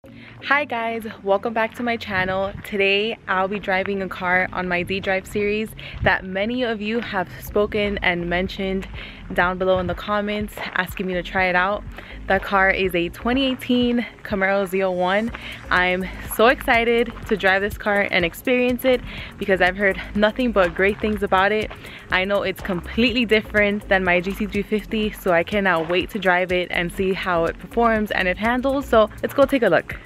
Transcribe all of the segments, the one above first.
Hi guys, welcome back to my channel. Today I'll be driving a car on my DDrive series that many of you have spoken and mentioned down below in the comments asking me to try it out. That car is a 2018 Camaro ZL1. I'm so excited to drive this car and experience it because I've heard nothing but great things about it. I know it's completely different than my GT350, so I cannot wait to drive it and see how it performs and it handles. So let's go take a look.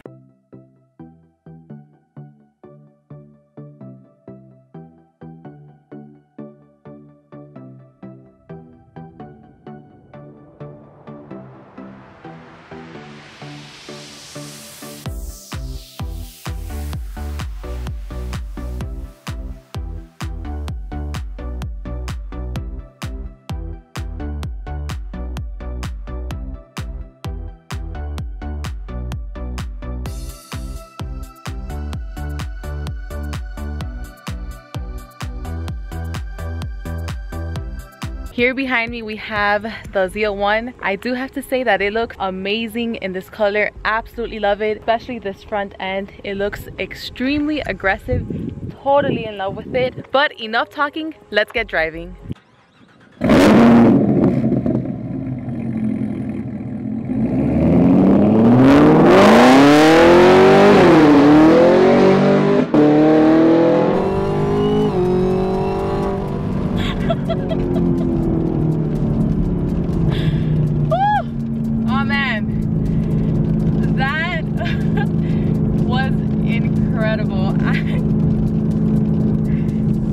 Here behind me we have the ZL1. I do have to say that it looks amazing in this color. Absolutely love it, especially this front end. It looks extremely aggressive. Totally in love with it. But enough talking, let's get driving.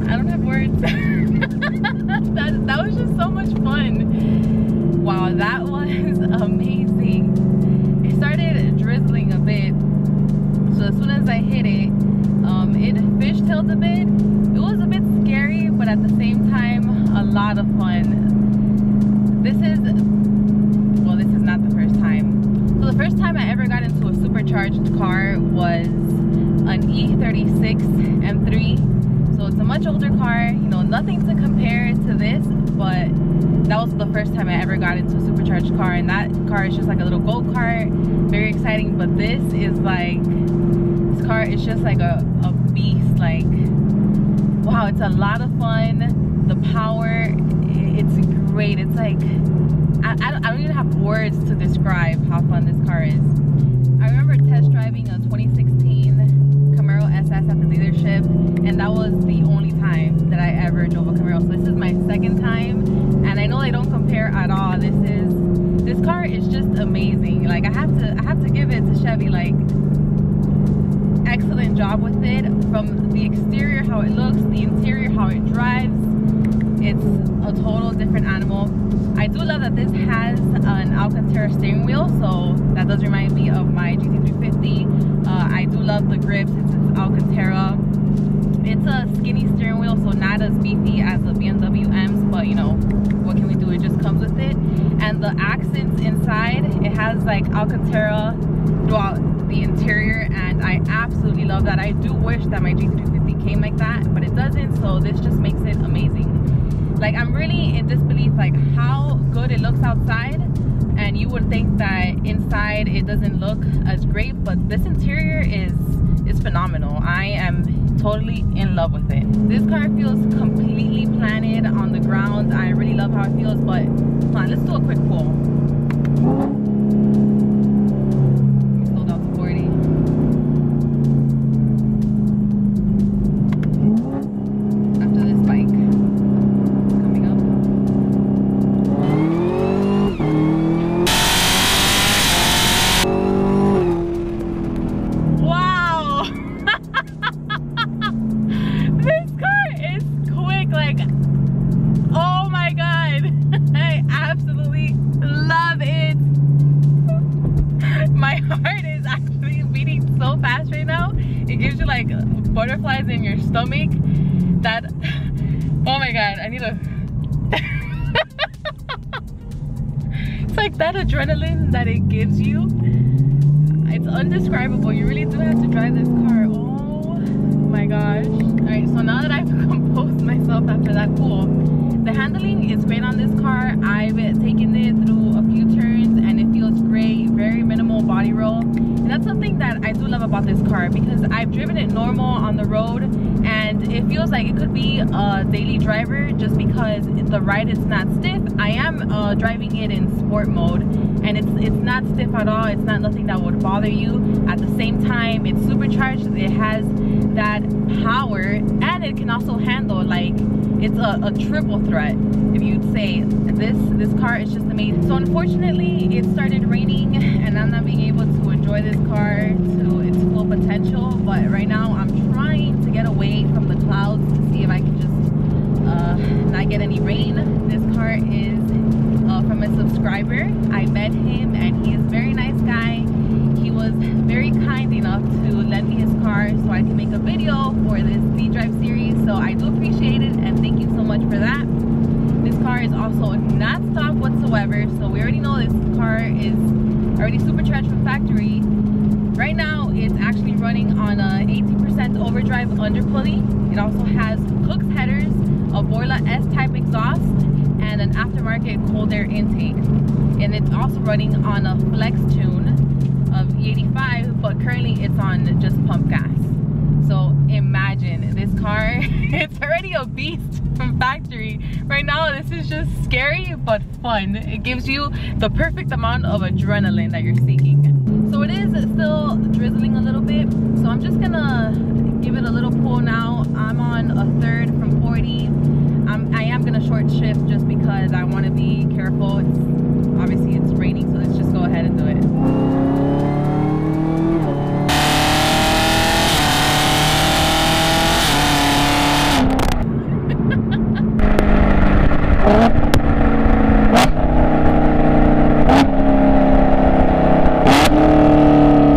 I don't have words. that was just so much fun. Wow, that was amazing. It started drizzling a bit, so as soon as I hit it, it fishtailed a bit. It was a bit scary, but at the same time, a lot of fun. This is not the first time. So the first time I ever got into a supercharged car was an E36 M3. So it's a much older car, you know, nothing to compare to this, but that was the first time I ever got into a supercharged car, and that car is just like a little go-kart, very exciting. But this car is just like a beast. Like, wow, it's a lot of fun. The power, it's great. It's like, I don't even have words to describe how fun this car is. I remember test driving a 2016 Camaro SS at the dealership, and that was the only time that I ever drove a Camaro. So this is my second time, and I know they don't compare at all. This car is just amazing. Like, I have to give it to Chevy. Like, excellent job with it. From the exterior, how it looks, the interior, how it drives, it's a total different animal. I do love that this has an Alcantara steering wheel, so that does remind me of my GT350. I do love the grips. It's Alcantara. It's a skinny steering wheel, so not as beefy as the BMW M's, but you know, what can we do? It just comes with it. And the accents inside, it has like Alcantara throughout the interior, and I absolutely love that. I do wish that my GT350 came like that, but it doesn't, so this just makes it amazing. Like, I'm really in disbelief like how good it looks outside, and you would think that inside it doesn't look as great, but this interior is phenomenal. I am totally in love with it. This car feels completely planted on the ground. I really love how it feels, but come on, let's do a quick pull. Slow down to 40. After this bike coming up. Wow! This car is quick. Like, oh my god. I absolutely love it. My heart is actually beating so fast right now. It gives you like butterflies in your stomach. That, oh my god, I need a it's like that adrenaline that it gives you. It's undescribable. You really do have to drive this car. Oh my gosh. Alright, so now that I've composed myself after that pull, the handling is great on this car. I've taken it through a few turns and it feels great. Very minimal body roll. And that's something that I do love about this car, because I've driven it normal on the road and it feels like it could be a daily driver just because the ride is not stiff. I am driving it in sport mode and it's not stiff at all. It's not nothing that would bother you. At the same time, it's supercharged. It has that power and it can also handle, like, it's a triple threat, if you'd say. This car is just amazing. So unfortunately it started raining and I'm not being able to enjoy this car to its full potential, but right now I'm trying to get away from the clouds to see if I can just not get any rain. This car is from a subscriber. I met him and he is a very nice guy. He was very kind enough to lend me his car so I can make a video for this DDrive series, so I do appreciate it and thank you so much for that. This car is also not stock whatsoever, so we already know this car is already supercharged from factory. Right now it's actually running on a 18% overdrive underpulley. It also has Cook's headers, a Borla S-type exhaust, and an aftermarket cold air intake. And it's also running on a flex tune of E85, but currently it's on just pump gas. So imagine this car, it's already a beast from factory. Right now this is just scary but fun. It gives you the perfect amount of adrenaline that you're seeking. So it is still drizzling a little bit, so I'm just gonna give it a little pull now. I'm on a third from 40. I am gonna short shift just because I want to be careful. Obviously it's raining, so let's just go ahead and do it.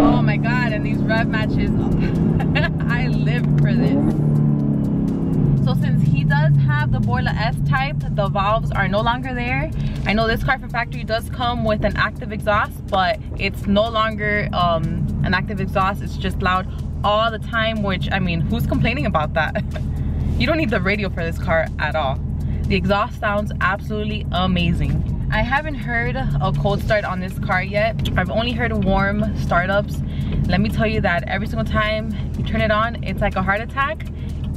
Oh my god, and these rev matches, I live for this. So since he does have the Borla S-type, the valves are no longer there. I know this car from factory does come with an active exhaust, but it's no longer an active exhaust. It's just loud all the time, which, I mean, who's complaining about that? You don't need the radio for this car at all. The exhaust sounds absolutely amazing. I haven't heard a cold start on this car yet. I've only heard warm startups. Let me tell you that every single time you turn it on, it's like a heart attack,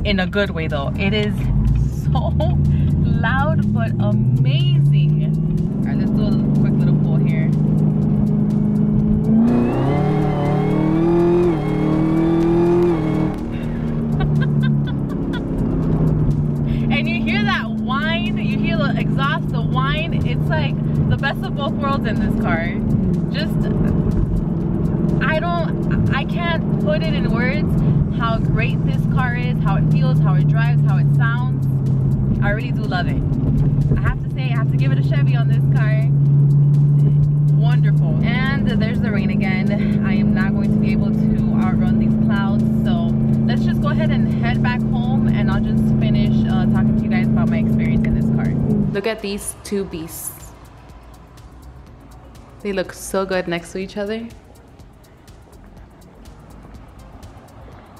in a good way though. It is so loud but amazing. All right, let's do a quick little pull here. And you hear that whine, you hear the exhaust, the whine. It's like the best of both worlds in this car. Just, I can't put it in words how great this car is, how it feels, how it drives, how it sounds. I really do love it. I have to say, I have to give it a Chevy on this car. Wonderful. And there's the rain again. I am not going to be able to outrun these clouds, so let's just go ahead and head back home and I'll just finish talking to you guys about my experience in this car. Look at these two beasts. They look so good next to each other.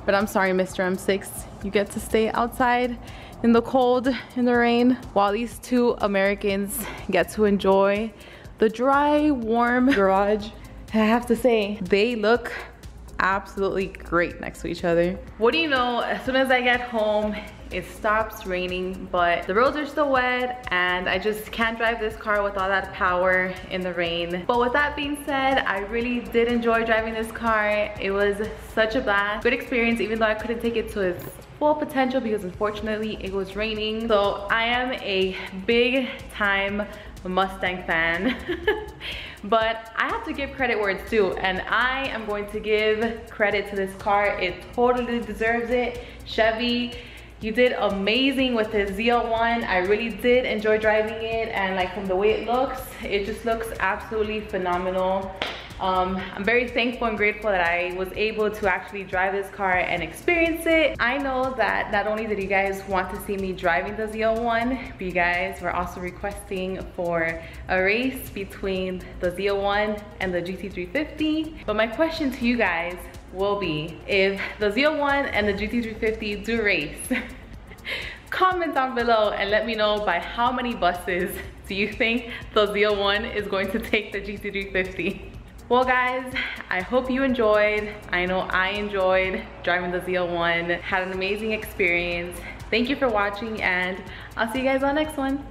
But I'm sorry, Mr. M6, you get to stay outside in the cold, in the rain, while these two Americans get to enjoy the dry, warm garage. I have to say, they look absolutely great next to each other. What do you know, as soon as I get home, it stops raining, but the roads are still wet and I just can't drive this car with all that power in the rain. But with that being said, I really did enjoy driving this car. It was such a blast. Good experience, even though I couldn't take it to its full potential because unfortunately it was raining. So I am a big time Mustang fan. But I have to give credit where it's due, and I am going to give credit to this car. It totally deserves it. Chevy, you did amazing with the ZL1. I really did enjoy driving it, and like from the way it looks, it just looks absolutely phenomenal. I'm very thankful and grateful that I was able to actually drive this car and experience it. I know that not only did you guys want to see me driving the ZL1, but you guys were also requesting for a race between the ZL1 and the GT350. But my question to you guys will be, if the ZL1 and the GT350 do race, comment down below and let me know by how many buses do you think the ZL1 is going to take the GT350. Well guys, I hope you enjoyed. I know I enjoyed driving the ZL1. Had an amazing experience. Thank you for watching, and I'll see you guys on the next one.